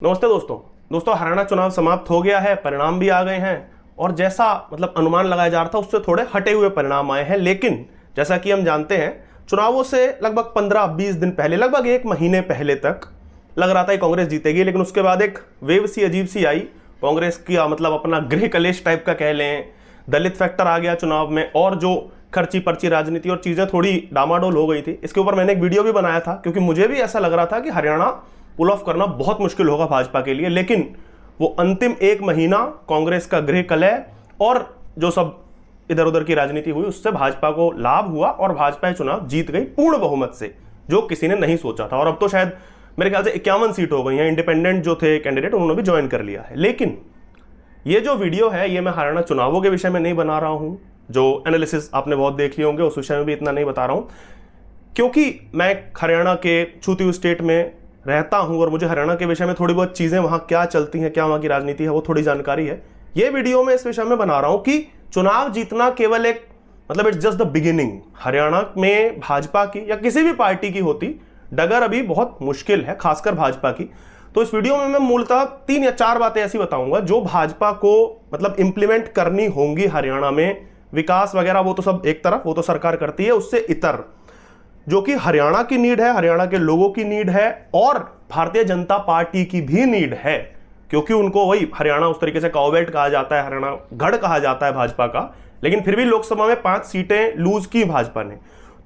नमस्ते दोस्तों हरियाणा चुनाव समाप्त हो गया है, परिणाम भी आ गए हैं और जैसा अनुमान लगाया जा रहा था उससे थोड़े हटे हुए परिणाम आए हैं। लेकिन जैसा कि हम जानते हैं, चुनावों से लगभग 15-20 दिन पहले, लगभग एक महीने पहले तक लग रहा था कि कांग्रेस जीतेगी, लेकिन उसके बाद एक वेव सी अजीब सी आई। कांग्रेस की अपना गृह कलेश टाइप का कह लें, दलित फैक्टर आ गया चुनाव में और जो खर्ची पर्ची राजनीति और चीज़ें थोड़ी डामाडोल हो गई थी। इसके ऊपर मैंने एक वीडियो भी बनाया था क्योंकि मुझे भी ऐसा लग रहा था कि हरियाणा पुल ऑफ करना बहुत मुश्किल होगा भाजपा के लिए। लेकिन वो अंतिम एक महीना कांग्रेस का गृह कलह और जो सब इधर उधर की राजनीति हुई उससे भाजपा को लाभ हुआ और भाजपा चुनाव जीत गई पूर्ण बहुमत से, जो किसी ने नहीं सोचा था। और अब तो शायद मेरे ख्याल से 51 सीट हो गई हैं। इंडिपेंडेंट जो थे कैंडिडेट उन्होंने भी ज्वाइन कर लिया है। लेकिन ये जो वीडियो है ये मैं हरियाणा चुनावों के विषय में नहीं बना रहा हूं। जो एनालिसिस आपने बहुत देख लिए होंगे उस विषय में भी इतना नहीं बता रहा हूं, क्योंकि मैं हरियाणा के छूती हुई स्टेट में रहता हूं और मुझे हरियाणा के विषय में थोड़ी बहुत चीजें वहां क्या चलती हैं, क्या वहां की राजनीति है, वो थोड़ी जानकारी है। ये वीडियो में इस विषय में बना रहा हूं कि चुनाव जीतना केवल एक it's just the beginning. Haryana में भाजपा की या किसी भी पार्टी की होती डगर अभी बहुत मुश्किल है, खासकर भाजपा की। तो इस वीडियो में मैं मूलतः 3 या 4 बातें ऐसी बताऊंगा जो भाजपा को इंप्लीमेंट करनी होंगी हरियाणा में। विकास वगैरह वो तो सब एक तरफ, वो तो सरकार करती है, उससे इतर जो कि हरियाणा की नीड है, हरियाणा के लोगों की नीड है और भारतीय जनता पार्टी की भी नीड है, क्योंकि उनको वही हरियाणा उस तरीके से काउबेल्ट कहा जाता है, हरियाणा गढ़ कहा जाता है भाजपा का। लेकिन फिर भी लोकसभा में 5 सीटें लूज की भाजपा ने।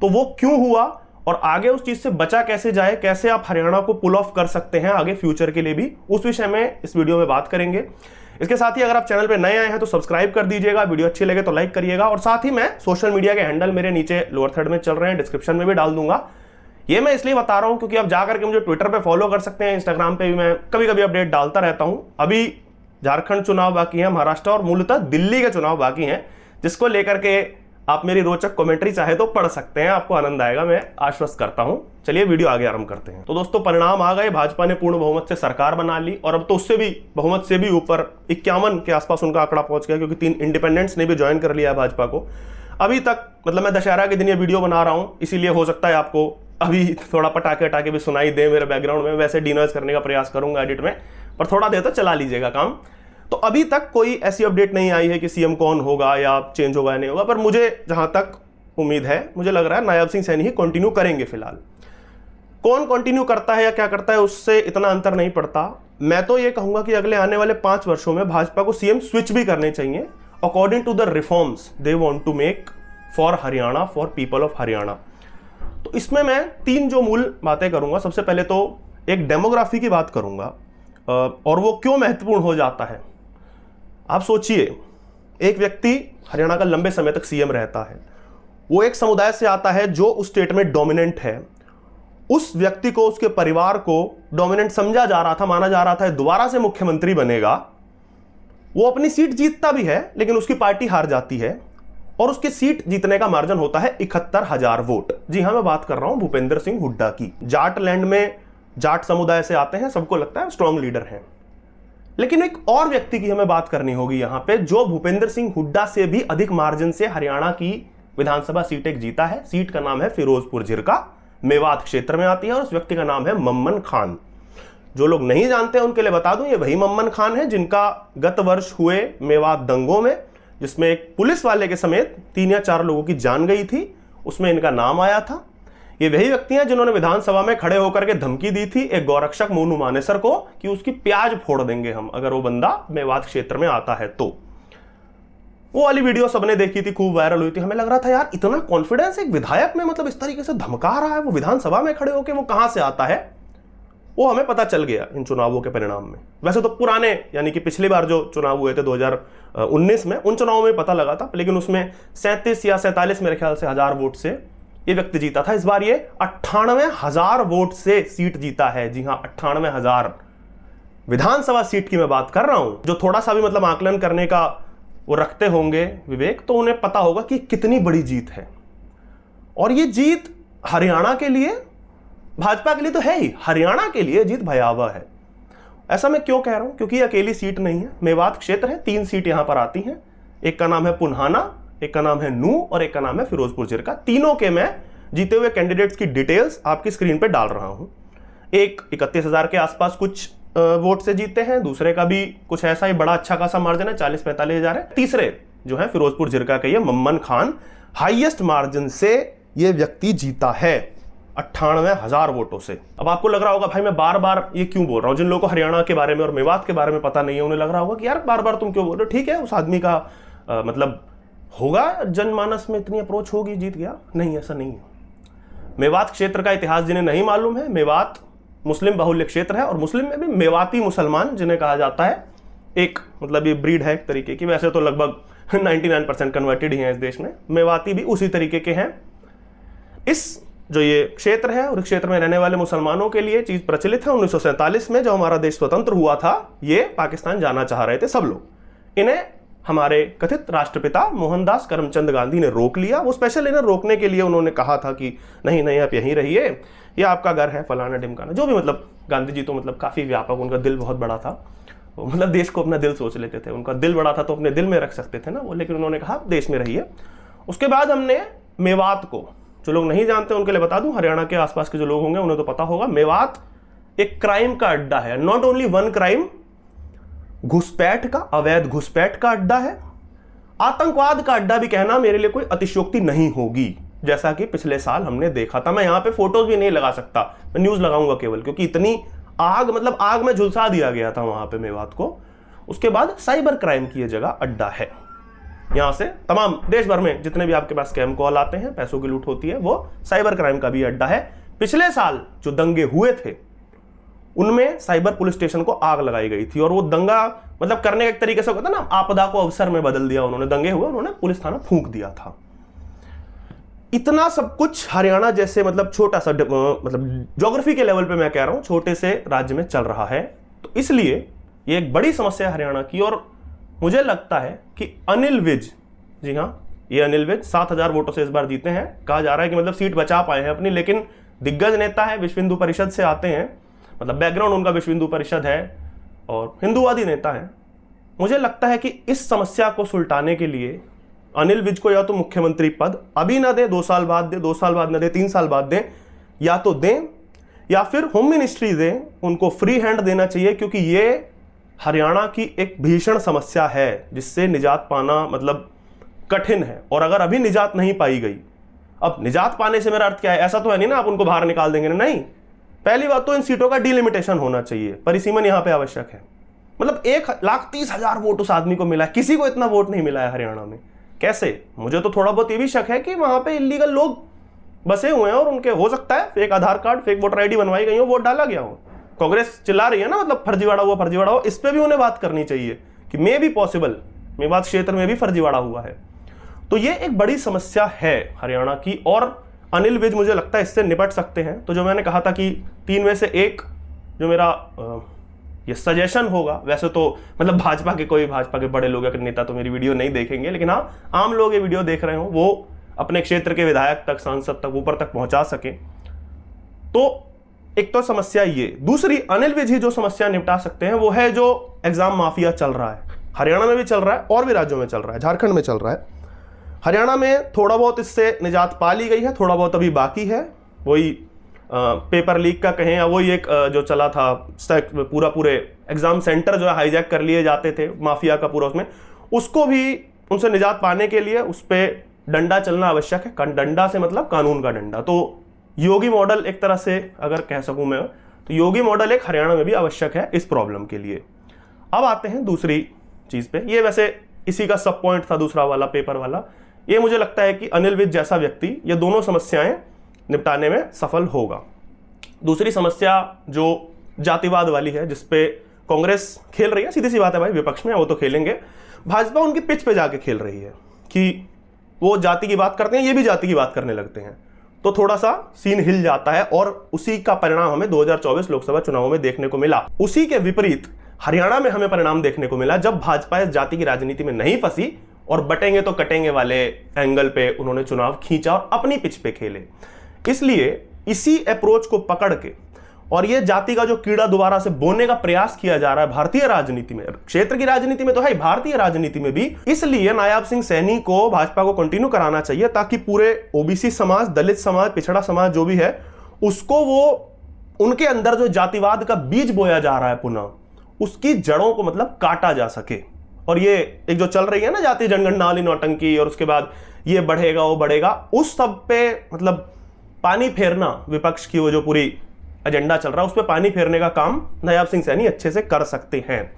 तो वो क्यों हुआ और आगे उस चीज से बचा कैसे जाए, कैसे आप हरियाणा को पुल ऑफ कर सकते हैं आगे फ्यूचर के लिए भी, उस विषय में इस वीडियो में बात करेंगे। इसके साथ ही अगर आप चैनल पे नए आए हैं तो सब्सक्राइब कर दीजिएगा, वीडियो अच्छी लगे तो लाइक करिएगा। और साथ ही मैं सोशल मीडिया के हैंडल मेरे नीचे लोअर थर्ड में चल रहे हैं, डिस्क्रिप्शन में भी डाल दूंगा। ये मैं इसलिए बता रहा हूं क्योंकि आप जाकर के मुझे ट्विटर पे फॉलो कर सकते हैं, इंस्टाग्राम पे भी मैं कभी कभी अपडेट डालता रहता हूं। अभी झारखंड चुनाव बाकी है, महाराष्ट्र और मूलतः दिल्ली के चुनाव बाकी हैं, जिसको लेकर के आप मेरी रोचक कमेंट्री चाहे तो पढ़ सकते हैं, आपको आनंद आएगा, मैं आश्वस्त करता हूं। चलिए वीडियो आगे आरंभ करते हैं। तो दोस्तों परिणाम आ गए, भाजपा ने पूर्ण बहुमत से सरकार बना ली और अब तो उससे भी बहुमत से भी ऊपर 51 के आसपास उनका आंकड़ा पहुंच गया, क्योंकि 3 इंडिपेंडेंट्स ने भी ज्वाइन कर लिया है भाजपा को। अभी तक मैं दशहरा के दिन ये वीडियो बना रहा हूं, इसीलिए हो सकता है आपको अभी थोड़ा पटाखे वटाखे भी सुनाई दे मेरे बैकग्राउंड में। वैसे डिनॉइज करने का प्रयास करूंगा एडिट में, पर थोड़ा देर तो चला लीजिएगा काम। तो अभी तक कोई ऐसी अपडेट नहीं आई है कि सीएम कौन होगा या चेंज होगा या नहीं होगा, पर मुझे जहां तक उम्मीद है, मुझे लग रहा है नायब सिंह सैनी ही कंटिन्यू करेंगे। फिलहाल कौन कंटिन्यू करता है या क्या करता है उससे इतना अंतर नहीं पड़ता। मैं तो ये कहूंगा कि अगले आने वाले 5 वर्षों में भाजपा को सीएम स्विच भी करने चाहिए according to the reforms they want to make for Haryana, for people of Haryana. तो इसमें मैं 3 जो मूल बातें करूंगा। सबसे पहले तो एक डेमोग्राफी की बात करूंगा और वो क्यों महत्वपूर्ण हो जाता है। आप सोचिए, एक व्यक्ति हरियाणा का लंबे समय तक सीएम रहता है, वो एक समुदाय से आता है जो उस स्टेट में डोमिनेंट है। उस व्यक्ति को, उसके परिवार को डोमिनेंट समझा जा रहा था, माना जा रहा था दोबारा से मुख्यमंत्री बनेगा। वो अपनी सीट जीतता भी है लेकिन उसकी पार्टी हार जाती है और उसकी सीट जीतने का मार्जिन होता है 71,000 वोट। जी हां, मैं बात कर रहा हूं भूपेंद्र सिंह हुड्डा की। जाट लैंड में जाट समुदाय से आते हैं, सबको लगता है स्ट्रॉन्ग लीडर हैं। लेकिन एक और व्यक्ति की हमें बात करनी होगी यहां पे, जो भूपेंद्र सिंह हुड्डा से भी अधिक मार्जिन से हरियाणा की विधानसभा सीट एक जीता है। सीट का नाम है फिरोजपुर झिरका, मेवात क्षेत्र में आती है और उस व्यक्ति का नाम है मम्मन खान। जो लोग नहीं जानते उनके लिए बता दूं, ये वही मम्मन खान है जिनका गत वर्ष हुए मेवात दंगों में, जिसमें एक पुलिस वाले के समेत 3 या 4 लोगों की जान गई थी, उसमें इनका नाम आया था। ये वही व्यक्ति हैं जिन्होंने विधानसभा में खड़े होकर के धमकी दी थी एक गौरक्षक मोनू मानेसर को कि उसकी प्याज फोड़ देंगे हम अगर वो बंदा मेवात क्षेत्र में आता है तो। वो वाली वीडियो सबने देखी थी, खूब वायरल हुई थी। हमें लग रहा था यार इतना कॉन्फिडेंस एक विधायक में, इस तरीके से धमका रहा है, वो विधानसभा में खड़े होकर, वो कहां से आता है। वो हमें पता चल गया इन चुनावों के परिणाम में। वैसे तो पुराने यानी कि पिछली बार जो चुनाव हुए थे 2019 में, उन चुनावों में पता लगा था, लेकिन उसमें 37 या 47 मेरे ख्याल से 1000 वोट से ये व्यक्ति जीता था। इस बार ये 98,000 वोट से सीट जीता है। जी हां, 98,000 विधानसभा सीट की मैं बात कर रहा हूं। जो थोड़ा सा भी आकलन करने का वो रखते होंगे विवेक, तो उन्हें पता होगा कि कितनी बड़ी जीत है। और ये जीत हरियाणा के लिए, भाजपा के लिए तो है ही, हरियाणा के लिए जीत भयावह है। ऐसा मैं क्यों कह रहा हूं, क्योंकि ये अकेली सीट नहीं है, मेवात क्षेत्र है, 3 सीट यहां पर आती हैं। एक का नाम है पुन्हाना, एक का नाम है नू और एक का नाम है फिरोजपुर झिरका। तीनों के मैं जीते हुए कैंडिडेट्स की डिटेल्स आपकी स्क्रीन पे डाल रहा हूं। एक 31,000 के आसपास कुछ वोट से जीते हैं, दूसरे का भी कुछ ऐसा ही बड़ा अच्छा खासा मार्जिन है, 40-45 हजार है। तीसरे जो है फिरोजपुर जिरका के ये मम्मन खान, हाईएस्ट मार्जिन से ये व्यक्ति जीता है 98,000 वोटों से। अब आपको लग रहा होगा भाई मैं बार बार ये क्यों बोल रहा हूं, जिन लोगों को हरियाणा के बारे में और मेवात के बारे में पता नहीं है उन्हें लग रहा होगा कि यार बार बार तुम क्यों बोल रहे हो। ठीक है, उस आदमी का मतलब होगा जनमानस में इतनी अप्रोच होगी, जीत गया। नहीं, ऐसा नहीं है। मेवात क्षेत्र का इतिहास जिन्हें नहीं मालूम है, मेवात मुस्लिम बाहुल्य क्षेत्र है और मुस्लिम में भी मेवाती मुसलमान जिन्हें कहा जाता है, एक मतलब ये ब्रीड है एक तरीके की। वैसे तो लगभग 99% कन्वर्टेड ही हैं इस देश में, मेवाती भी उसी तरीके के हैं। इस जो ये क्षेत्र है और इस क्षेत्र में रहने वाले मुसलमानों के लिए चीज प्रचलित है। 1947 में जब हमारा देश स्वतंत्र हुआ था, ये पाकिस्तान जाना चाह रहे थे सब लोग। इन्हें हमारे कथित राष्ट्रपिता मोहनदास करमचंद गांधी ने रोक लिया। वो स्पेशल इन्हें रोकने के लिए उन्होंने कहा था कि नहीं नहीं आप यहीं रहिए, ये आपका घर है, फलाना ढिमकाना जो भी। मतलब गांधी जी तो मतलब काफी व्यापक, उनका दिल बहुत बड़ा था, मतलब देश को अपना दिल सोच लेते थे। उनका दिल बड़ा था तो अपने दिल में रख सकते थे ना वो, लेकिन उन्होंने कहा देश में रहिए। उसके बाद हमने मेवात को, जो लोग नहीं जानते उनके लिए बता दूं, हरियाणा के आसपास के जो लोग होंगे उन्हें तो पता होगा, मेवात एक क्राइम का अड्डा है। नॉट ओनली वन क्राइम, घुसपैठ का, अवैध घुसपैठ का अड्डा है, आतंकवाद का अड्डा भी कहना मेरे लिए कोई अतिशयोक्ति नहीं होगी, जैसा कि पिछले साल हमने देखा था। मैं यहां पे फोटोज भी नहीं लगा सकता, मैं न्यूज लगाऊंगा केवल, क्योंकि इतनी आग, मतलब आग में झुलसा दिया गया था वहां पे मेवात को। उसके बाद साइबर क्राइम की यह जगह अड्डा है। यहां से तमाम देश भर में जितने भी आपके पास स्कैम कॉल आते हैं, पैसों की लूट होती है, वो साइबर क्राइम का भी अड्डा है। पिछले साल जो दंगे हुए थे उनमें साइबर पुलिस स्टेशन को आग लगाई गई थी, और वो दंगा मतलब करने का एक तरीके से होता है ना, आपदा को अवसर में बदल दिया उन्होंने। दंगे हुए, उन्होंने पुलिस थाना फूंक दिया था। इतना सब कुछ हरियाणा जैसे मतलब छोटा सा, मतलब ज्योग्राफी के लेवल पे मैं कह रहा हूं, छोटे से राज्य में चल रहा है। तो इसलिए ये एक बड़ी समस्या है हरियाणा की। और मुझे लगता है कि अनिल विज, जी हाँ, ये अनिल विज 7,000 वोटों से इस बार जीते हैं। कहा जा रहा है कि मतलब सीट बचा पाए हैं अपनी, लेकिन दिग्गज नेता है, विश्व हिंदू परिषद से आते हैं, मतलब बैकग्राउंड उनका विश्व हिंदू परिषद है और हिंदूवादी नेता है। मुझे लगता है कि इस समस्या को सुलटाने के लिए अनिल विज को या तो मुख्यमंत्री पद अभी ना दे, 2 साल बाद दे, 2 साल बाद ना दे, 3 साल बाद दें, या तो दें, या फिर होम मिनिस्ट्री दें, उनको फ्री हैंड देना चाहिए, क्योंकि ये हरियाणा की एक भीषण समस्या है जिससे निजात पाना मतलब कठिन है। और अगर अभी निजात नहीं पाई गई, अब निजात पाने से मेरा अर्थ क्या है, ऐसा तो है नहीं ना आप उनको बाहर निकाल देंगे, नहीं। पहली बात तो इन सीटों का डिलिमिटेशन होना चाहिए, परिसीमन यहां पे आवश्यक है। मतलब 1,30,000 वोट उस आदमी को मिला है, किसी को इतना वोट नहीं मिला है हरियाणा में। कैसे? मुझे तो थोड़ा बहुत ये भी शक है कि वहां पे इलीगल लोग बसे हुए हैं और उनके हो सकता है फेक आधार कार्ड, फेक वोटर आईडी बनवाई गई हो, वोट डाला गया हो। कांग्रेस चिल्ला रही है ना, मतलब फर्जीवाड़ा हुआ, फर्जीवाड़ा हुआ। इस पे भी उन्हें बात करनी चाहिए कि मे बी पॉसिबल मेवात क्षेत्र में भी फर्जीवाड़ा हुआ है। तो ये एक बड़ी समस्या है हरियाणा की, और अनिल विज मुझे लगता है इससे निपट सकते हैं। तो जो मैंने कहा था कि 3 में से 1 जो मेरा ये सजेशन होगा, वैसे तो मतलब भाजपा के बड़े लोग या नेता तो मेरी वीडियो नहीं देखेंगे, लेकिन हाँ, आम लोग ये वीडियो देख रहे हो, वो अपने क्षेत्र के विधायक तक, सांसद तक, ऊपर तक पहुंचा सके। तो एक तो समस्या ये। दूसरी, अनिल विज ही जो समस्या निपटा सकते हैं वो है जो एग्जाम माफिया चल रहा है। हरियाणा में भी चल रहा है और भी राज्यों में चल रहा है, झारखंड में चल रहा है। हरियाणा में थोड़ा बहुत इससे निजात पा ली गई है, थोड़ा बहुत अभी बाकी है। वही पेपर लीक का कहें, या वही एक जो चला था पूरे एग्जाम सेंटर जो है हाईजैक कर लिए जाते थे माफिया का पूरा, उसमें उसको भी उनसे निजात पाने के लिए उस पर डंडा चलना आवश्यक है। डंडा से मतलब कानून का डंडा। तो योगी मॉडल एक तरह से अगर कह सकूं मैं, तो योगी मॉडल एक हरियाणा में भी आवश्यक है इस प्रॉब्लम के लिए। अब आते हैं दूसरी चीज पे। ये वैसे इसी का सब पॉइंट था, दूसरा वाला पेपर वाला। ये मुझे लगता है कि अनिल विज जैसा व्यक्ति ये दोनों समस्याएं निपटाने में सफल होगा। दूसरी समस्या जो जातिवाद वाली है, जिसपे कांग्रेस खेल रही है, सीधी सी बात है भाई, विपक्ष में वो तो खेलेंगे। भाजपा उनकी पिच पे जाके खेल रही है कि वो जाति की बात करते हैं, ये भी जाति की बात करने लगते हैं, तो थोड़ा सा सीन हिल जाता है। और उसी का परिणाम हमें 2024 लोकसभा चुनावों में देखने को मिला। उसी के विपरीत हरियाणा में हमें परिणाम देखने को मिला, जब भाजपा इस जाति की राजनीति में नहीं फंसी और बटेंगे तो कटेंगे वाले एंगल पे उन्होंने चुनाव खींचा और अपनी पिच पे खेले। इसलिए इसी अप्रोच को पकड़ के, और ये जाति का जो कीड़ा दोबारा से बोने का प्रयास किया जा रहा है भारतीय राजनीति में, क्षेत्र की राजनीति में तो है, भारतीय राजनीति में भी, इसलिए नायाब सिंह सैनी को भाजपा को कंटिन्यू कराना चाहिए, ताकि पूरे ओबीसी समाज, दलित समाज, पिछड़ा समाज जो भी है, उसको वो उनके अंदर जो जातिवाद का बीज बोया जा रहा है पुनः, उसकी जड़ों को मतलब काटा जा सके। और ये एक जो चल रही है ना जाति जनगणना वाली नौटंकी, और उसके बाद ये बढ़ेगा वो बढ़ेगा, उस सब पे मतलब पानी फेरना, विपक्ष की वो जो पूरी एजेंडा चल रहा है उस पर पानी फेरने का काम नायाब सिंह सैनी अच्छे से कर सकते हैं।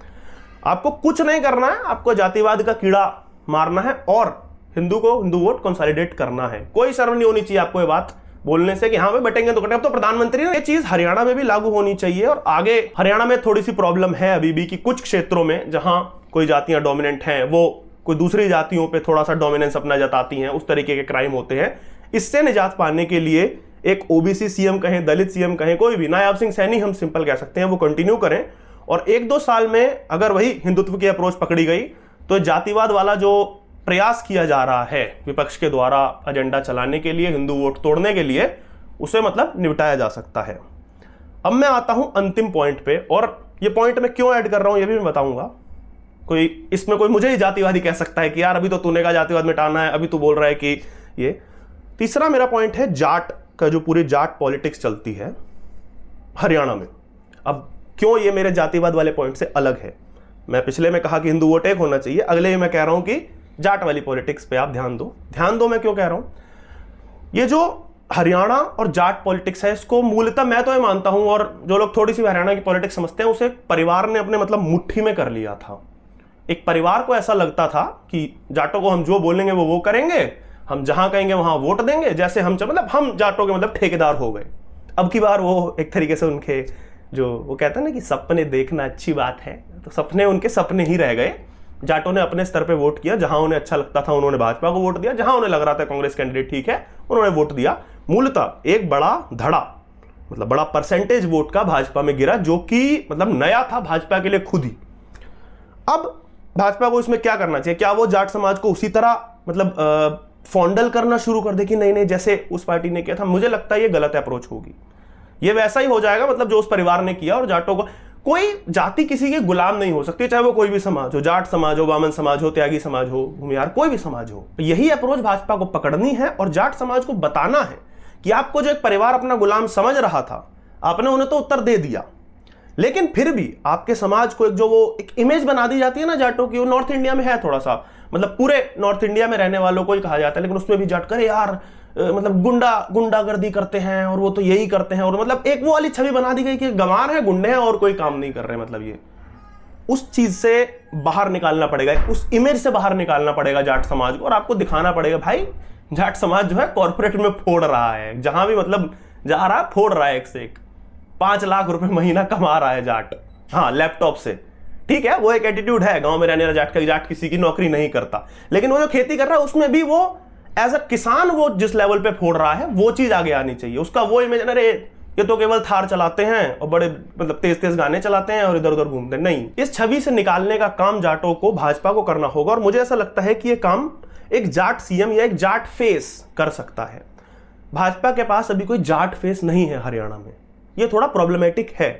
आपको कुछ नहीं करना है, आपको जातिवाद का कीड़ा मारना है और हिंदू वोट कंसोलिडेट करना है। कोई शर्म नहीं होनी चाहिए आपको ये बात बोलने से कि हाँ भाई बटेंगे तो कटेंगे। अब तो प्रधानमंत्री ने ये चीज हरियाणा में भी लागू होनी चाहिए। और आगे हरियाणा में थोड़ी सी प्रॉब्लम है अभी भी कि कुछ क्षेत्रों में जहां कोई जातियां डोमिनेंट हैं वो कोई दूसरी जातियों पे थोड़ा सा डोमिनेंस अपना जताती हैं, उस तरीके के क्राइम होते हैं। इससे निजात पाने के लिए एक ओबीसी सीएम कहें, दलित सीएम कहें, कोई भी, नायाब सिंह सैनी हम सिंपल कह सकते हैं, वो कंटिन्यू करें। और 1-2 साल में अगर वही हिंदुत्व की अप्रोच पकड़ी गई तो जातिवाद वाला जो प्रयास किया जा रहा है विपक्ष के द्वारा एजेंडा चलाने के लिए, हिंदू वोट तोड़ने के लिए, उसे मतलब निपटाया जा सकता है। अब मैं आता हूं अंतिम पॉइंट पे, और ये पॉइंट मैं क्यों ऐड कर रहा हूं ये भी मैं बताऊंगा। इसमें कोई मुझे ही जातिवादी कह सकता है कि यार अभी तो तूने कहा जातिवाद मिटाना है, अभी तू बोल रहा है कि ये। तीसरा मेरा पॉइंट है जाट का, जो पूरी जाट पॉलिटिक्स चलती है हरियाणा में। अब क्यों ये मेरे जातिवाद वाले पॉइंट से अलग है? मैं पिछले में कहा कि हिंदू वोट एक होना चाहिए, अगले ही मैं कह रहा हूं कि जाट वाली पॉलिटिक्स पे आप ध्यान दो। मैं क्यों कह रहा हूं? ये जो हरियाणा और जाट पॉलिटिक्स है, इसको मूलतः मैं तो ये मानता हूं, और जो लोग थोड़ी सी हरियाणा की पॉलिटिक्स समझते हैं, उसे परिवार ने अपने मतलब मुट्ठी में कर लिया था। एक परिवार को ऐसा लगता था कि जाटों को हम जो बोलेंगे वो करेंगे, हम जहां कहेंगे वहां वोट देंगे, जैसे हम मतलब हम जाटों के मतलब ठेकेदार हो गए। अब की बार वो एक तरीके से उनके जो वो कहते हैं ना कि सपने देखना अच्छी बात है, तो सपने उनके सपने ही रह गए। जाटों ने अपने स्तर पे वोट किया, जहां उन्हें अच्छा लगता था उन्होंने भाजपा को वोट दिया, जहां उन्हें लग रहा था कांग्रेस कैंडिडेट ठीक है उन्होंने वोट दिया। मूलतः एक बड़ा धड़ा, मतलब बड़ा परसेंटेज वोट का भाजपा में गिरा, जो कि मतलब नया था भाजपा के लिए खुद ही। अब भाजपा को इसमें क्या करना चाहिए? क्या वो जाट समाज को उसी तरह मतलब फॉन्डल करना शुरू कर दे कि नहीं नहीं जैसे उस पार्टी ने किया था? मुझे लगता है ये गलत अप्रोच होगी। ये वैसा ही हो जाएगा मतलब जो उस परिवार ने किया। और जाटों को, कोई जाति किसी के गुलाम नहीं हो सकती, चाहे वो कोई भी समाज हो, जाट समाज हो, वामन समाज हो, त्यागी समाज हो, भूमिहार, कोई भी समाज हो। यही अप्रोच भाजपा को पकड़नी है और जाट समाज को बताना है कि आपको जो एक परिवार अपना गुलाम समझ रहा था, आपने उन्हें तो उत्तर दे दिया, लेकिन फिर भी आपके समाज को एक जो वो एक इमेज बना दी जाती है ना जाटों की, वो नॉर्थ इंडिया में है थोड़ा सा, मतलब पूरे नॉर्थ इंडिया में रहने वालों को ही कहा जाता है, लेकिन उसमें भी जाट करे यार मतलब गुंडागर्दी करते हैं और वो तो यही करते हैं, और मतलब एक वो वाली छवि बना दी गई कि गंवार है, गुंडे हैं और कोई काम नहीं कर रहे। मतलब ये उस चीज से बाहर निकालना पड़ेगा, उस इमेज से बाहर निकालना पड़ेगा जाट समाज को, और आपको दिखाना पड़ेगा भाई जाट समाज जो है कॉर्पोरेट में फोड़ रहा है, जहां भी मतलब जा रहा है फोड़ रहा है, एक से एक 5 लाख रुपए महीना कमा रहा है जाट, हाँ लैपटॉप से। ठीक है, वो एक एटीट्यूड है गांव में रहने वाला जाट का, जाट किसी की नौकरी नहीं करता, लेकिन वो जो खेती कर रहा है उसमें भी वो एज अ किसान वो जिस लेवल पे फोड़ रहा है वो चीज आगे आनी चाहिए। उसका वो इमेज, अरे ये तो केवल थार चलाते हैं और बड़े मतलब तेज तेज गाने चलाते हैं और इधर उधर घूमते हैं, नहीं। इस छवि से निकालने का काम जाटों को, भाजपा को करना होगा। और मुझे ऐसा लगता है कि ये काम एक जाट सीएम या एक जाट फेस कर सकता है। भाजपा के पास अभी कोई जाट फेस नहीं है हरियाणा में, ये थोड़ा प्रॉब्लमेटिक है।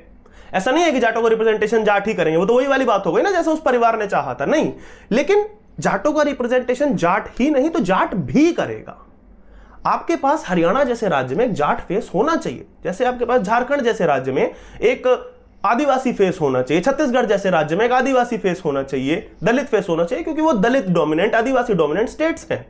ऐसा नहीं है कि जाटों को रिप्रेजेंटेशन जाट ही करेंगे, वो तो वही वाली बात हो गई ना जैसे उस परिवार ने चाहा था, नहीं। लेकिन जाटों का रिप्रेजेंटेशन जाट ही नहीं तो जाट भी करेगा। आपके पास हरियाणा जैसे राज्य में एक जाट फेस होना चाहिए, जैसे आपके पास झारखंड जैसे राज्य में एक आदिवासी फेस होना चाहिए, छत्तीसगढ़ जैसे राज्य में एक आदिवासी फेस होना चाहिए, दलित फेस होना चाहिए, क्योंकि वो दलित डोमिनेंट, आदिवासी डोमिनेंट स्टेट्स हैं।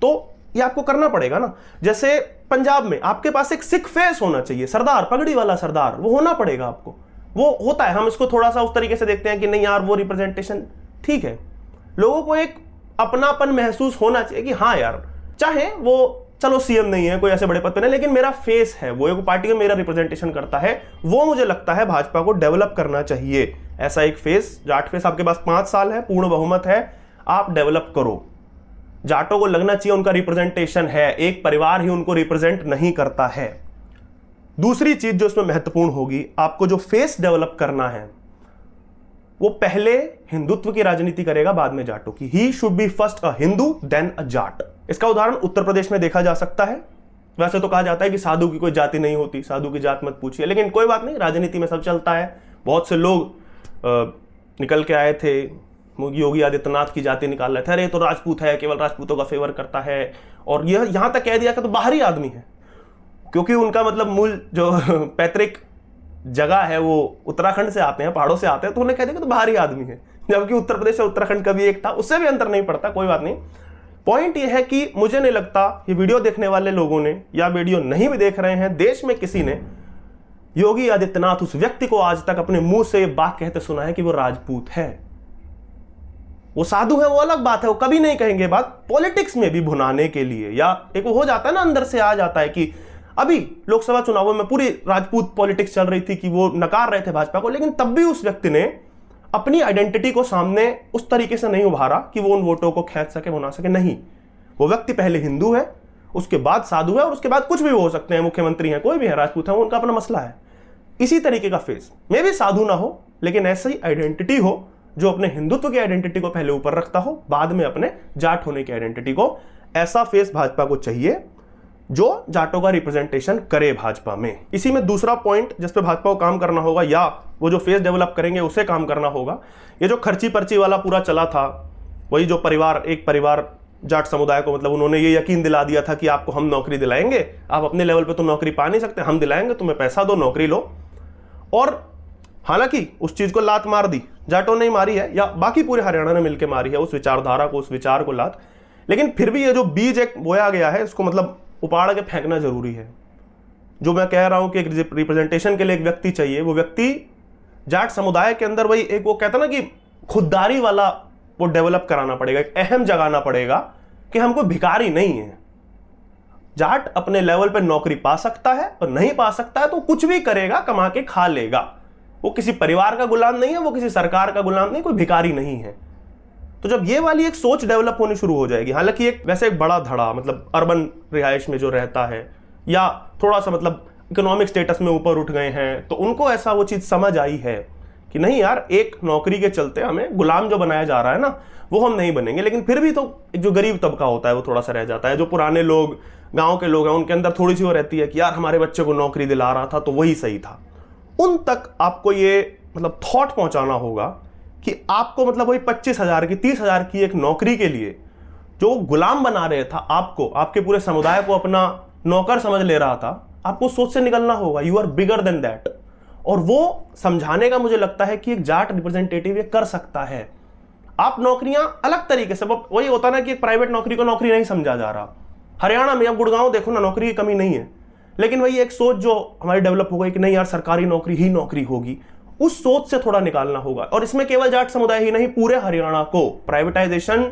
तो ये आपको करना पड़ेगा ना। जैसे पंजाब में आपके पास एक सिख फेस होना चाहिए, सरदार, पगड़ी वाला सरदार, वो होना पड़ेगा आपको। वो होता है, हम इसको थोड़ा सा उस तरीके से देखते हैं कि नहीं यार वो रिप्रेजेंटेशन ठीक है। लोगों को एक अपनापन महसूस होना चाहिए कि हाँ यार, चाहे वो चलो सीएम नहीं है, कोई ऐसे बड़े पद पे नहीं, लेकिन मेरा फेस है, वो एक पार्टी में मेरा रिप्रेजेंटेशन करता है। वो मुझे लगता है भाजपा को डेवलप करना चाहिए, ऐसा एक फेस, जाट फेस। आपके पास 5 साल है, पूर्ण बहुमत है, आप डेवलप करो। जाटों को लगना चाहिए उनका रिप्रेजेंटेशन है, एक परिवार ही उनको रिप्रेजेंट नहीं करता है। दूसरी चीज जो इसमें महत्वपूर्ण होगी, आपको जो फेस डेवलप करना है वो पहले हिंदुत्व की राजनीति करेगा, बाद में जाटों की। He should be first a Hindu then a Jat. इसका उदाहरण उत्तर प्रदेश में देखा जा सकता है। वैसे तो कहा जाता है कि साधु की कोई जाति नहीं होती, साधु की जात मत पूछिए, लेकिन कोई बात नहीं, राजनीति में सब चलता है। बहुत से लोग निकल के आए थे, योगी आदित्यनाथ की जाति निकाल रहे थे, अरे तो राजपूत है, केवल राजपूतों का फेवर करता है, और यह यहां तक कह दिया कि तो बाहरी आदमी है। क्योंकि उनका मतलब मूल जो पैतृक जगह है वो उत्तराखंड से आते हैं, पहाड़ों से आते हैं, तो उन्हें कह देंगे तो बाहरी आदमी है, जबकि उत्तर प्रदेश और उत्तराखंड का भी एक था, उससे भी अंतर नहीं पड़ता, कोई बात नहीं। पॉइंट ये है कि मुझे नहीं लगता ये वीडियो देखने वाले लोगों ने या वीडियो नहीं भी देख रहे हैं, देश में किसी ने योगी आदित्यनाथ उस व्यक्ति को आज तक अपने मुंह से ये बात कहते सुना है कि वो राजपूत है। वो साधु है वो अलग बात है, वो कभी नहीं कहेंगे बात, पॉलिटिक्स में भी भुनाने के लिए, या एक वो हो जाता है ना, अंदर से आ जाता है कि अभी लोकसभा चुनावों में पूरी राजपूत पॉलिटिक्स चल रही थी कि वो नकार रहे थे भाजपा को, लेकिन तब भी उस व्यक्ति ने अपनी आइडेंटिटी को सामने उस तरीके से नहीं उभारा कि वो उन वोटों को खींच सके, बना सके। नहीं, वो व्यक्ति पहले हिंदू है, उसके बाद साधु है, और उसके बाद कुछ भी हो सकते हैं, मुख्यमंत्री हैं, कोई भी है, राजपूत है, उनका अपना मसला है। इसी तरीके का फेस में भी साधु ना हो, लेकिन ऐसी आइडेंटिटी हो जो अपने हिंदुत्व की आइडेंटिटी को पहले ऊपर रखता हो, बाद में अपने जाट होने की आइडेंटिटी को। ऐसा फेस भाजपा को चाहिए जो जाटों का रिप्रेजेंटेशन करे भाजपा में। इसी में दूसरा पॉइंट जिस पे भाजपा को काम करना होगा, या वो जो फेस डेवलप करेंगे उसे काम करना होगा, ये जो खर्ची पर्ची वाला पूरा चला था, वही जो एक परिवार जाट समुदाय को मतलब उन्होंने ये यकीन दिला दिया था कि आपको हम नौकरी दिलाएंगे, आप अपने लेवल पे तो नौकरी पा नहीं सकते, हम दिलाएंगे, तुम्हें पैसा दो, नौकरी लो। और हालांकि उस चीज को लात मार दी, जाटों ने मारी है या बाकी पूरे हरियाणा ने मिलकर मारी है उस विचारधारा को, उस विचार को लात, लेकिन फिर भी ये जो बीज एक बोया गया है इसको मतलब उपाड़ के फेंकना जरूरी है। जो मैं कह रहा हूं कि एक रिप्रेजेंटेशन के लिए एक व्यक्ति चाहिए, वो व्यक्ति जाट समुदाय के अंदर वही एक वो कहता ना कि खुददारी वाला वो डेवलप कराना पड़ेगा, एक अहम जगाना पड़ेगा कि हमको भिखारी नहीं है। जाट अपने लेवल पे नौकरी पा सकता है, और नहीं पा सकता है तो कुछ भी करेगा, कमा के खा लेगा। वो किसी परिवार का गुलाम नहीं है, वो किसी सरकार का गुलाम नहीं, कोई भिखारी नहीं है। तो जब ये वाली एक सोच डेवलप होनी शुरू हो जाएगी, हालांकि एक वैसे एक बड़ा धड़ा मतलब अर्बन रिहाइश में जो रहता है या थोड़ा सा मतलब इकोनॉमिक स्टेटस में ऊपर उठ गए हैं, तो उनको ऐसा वो चीज समझ आई है कि नहीं यार, एक नौकरी के चलते हमें गुलाम जो बनाया जा रहा है ना, वो हम नहीं बनेंगे। लेकिन फिर भी तो एक जो गरीब तबका होता है वो थोड़ा सा रह जाता है, जो पुराने लोग, गांव के लोग हैं, उनके अंदर थोड़ी सी वो रहती है कि यार हमारे बच्चे को नौकरी दिला रहा था तो वही सही था। उन तक आपको ये मतलब थॉट पहुंचाना होगा कि आपको मतलब वही 25,000 की 30,000 की एक नौकरी के लिए जो गुलाम बना रहे था आपको, आपके पूरे समुदाय को अपना नौकर समझ ले रहा था, आपको सोच से निकलना होगा। You are bigger than that. और वो समझाने का मुझे लगता है कि एक जाट रिप्रेजेंटेटिव ये कर सकता है। आप नौकरियां अलग तरीके से, वही होता ना कि एक प्राइवेट नौकरी को नौकरी नहीं समझा जा रहा। हरियाणा में, अब गुड़गांव देखो ना, नौकरी की कमी नहीं है, लेकिन वही एक सोच जो हमारी डेवलप हो गई कि नहीं यार सरकारी नौकरी ही नौकरी होगी, उस सोच से थोड़ा निकालना होगा। और इसमें केवल जाट समुदाय ही नहीं, पूरे हरियाणा को प्राइवेटाइजेशन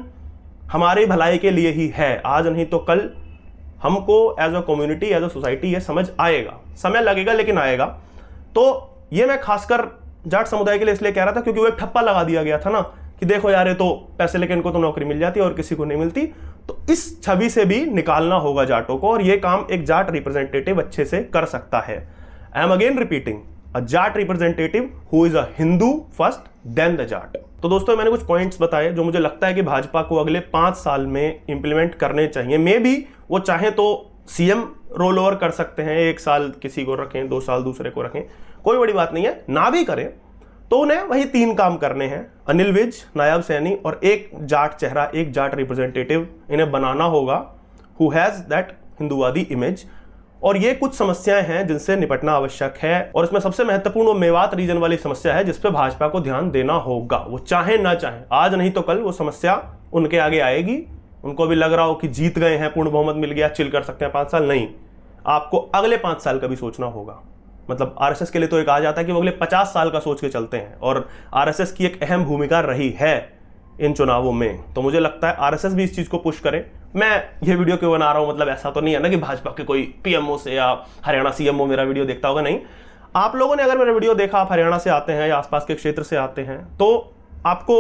हमारी भलाई के लिए ही है। आज नहीं तो कल हमको as a community, as a society ये समझ आएगा, समय लगेगा लेकिन आएगा। तो ये मैं खासकर जाट समुदाय के लिए इसलिए कह रहा था क्योंकि वो एक ठप्पा लगा दिया गया था ना कि देखो यार ये तो पैसे लेके इनको तो नौकरी मिल जाती है और किसी को नहीं मिलती। तो इस छवि से भी निकालना होगा जाटों को, और ये काम एक जाट रिप्रेजेंटेटिव अच्छे से कर सकता है। I am again repeating, a Jat representative who is a Hindu first then the Jat. तो दोस्तों मैंने कुछ पॉइंट्स बताए जो मुझे लगता है कि भाजपा को अगले 5 साल में इंप्लीमेंट करने चाहिए। मे भी वो चाहे तो सीएम रोल ओवर कर सकते हैं, 1 साल किसी को रखें, 2 साल दूसरे को रखें, कोई बड़ी बात नहीं है। ना भी करें तो उन्हें वही 3 काम करने हैं, अनिल विज, नायब सैनी और एक जाट चेहरा, एक जाट रिप्रेजेंटेटिव इन्हें बनाना होगा हु हैज दैट हिंदूवादी इमेज। और ये कुछ समस्याएं हैं जिनसे निपटना आवश्यक है, और इसमें सबसे महत्वपूर्ण वो मेवात रीजन वाली समस्या है जिसपे भाजपा को ध्यान देना होगा। वो चाहे ना चाहे, आज नहीं तो कल वो समस्या उनके आगे आएगी। उनको भी लग रहा हो कि जीत गए हैं, पूर्ण बहुमत मिल गया, चिल कर सकते हैं 5 साल, नहीं, आपको अगले 5 साल का भी सोचना होगा। मतलब आरएसएस के लिए तो एक आ जाता है कि वो अगले 50 साल का सोच के चलते हैं, और आरएसएस की एक अहम भूमिका रही है इन चुनावों में। तो मुझे लगता है आरएसएस भी इस चीज को पुश करे। मैं ये वीडियो क्यों बना रहा हूं, मतलब ऐसा तो नहीं है ना कि भाजपा के कोई पीएमओ से या हरियाणा सीएमओ मेरा वीडियो देखता होगा, नहीं। आप लोगों ने अगर मेरा वीडियो देखा, आप हरियाणा से आते हैं या आसपास के क्षेत्र से आते हैं, तो आपको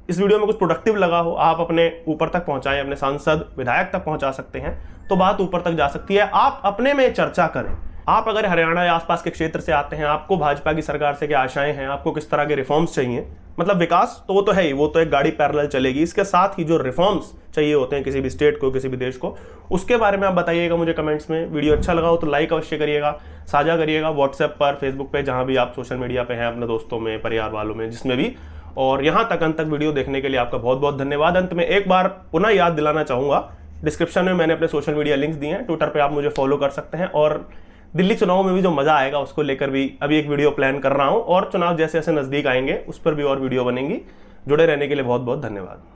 इस वीडियो में कुछ प्रोडक्टिव लगा हो, आप अपने ऊपर तक पहुंचाएं, अपने सांसद विधायक तक पहुंचा सकते हैं, तो बात ऊपर तक जा सकती है। आप अपने में चर्चा करें। आप अगर हरियाणा या आसपास के क्षेत्र से आते हैं, आपको भाजपा की सरकार से क्या आशाएं हैं, आपको किस तरह के रिफॉर्म्स चाहिए, मतलब विकास तो वो तो है ही, वो तो एक गाड़ी पैरेलल चलेगी, इसके साथ ही जो रिफॉर्म्स चाहिए होते हैं किसी भी स्टेट को, किसी भी देश को, उसके बारे में आप बताइएगा मुझे कमेंट्स में। वीडियो अच्छा लगा हो तो लाइक अवश्य करिएगा, साझा करिएगा व्हाट्सएप पर, फेसबुक पे, जहां भी आप सोशल मीडिया पे हैं, अपने दोस्तों में, परिवार वालों में, जिसमें भी। और यहां तक अंत तक वीडियो देखने के लिए आपका बहुत बहुत धन्यवाद। अंत में एक बार पुनः याद दिलाना चाहूंगा डिस्क्रिप्शन में मैंने अपने सोशल मीडिया लिंक्स दिए हैं, ट्विटर पे आप मुझे फॉलो कर सकते हैं। और दिल्ली चुनाव में भी जो मजा आएगा उसको लेकर भी अभी एक वीडियो प्लान कर रहा हूं, और चुनाव जैसे जैसे नजदीक आएंगे उस पर भी और वीडियो बनेंगी। जुड़े रहने के लिए बहुत बहुत धन्यवाद।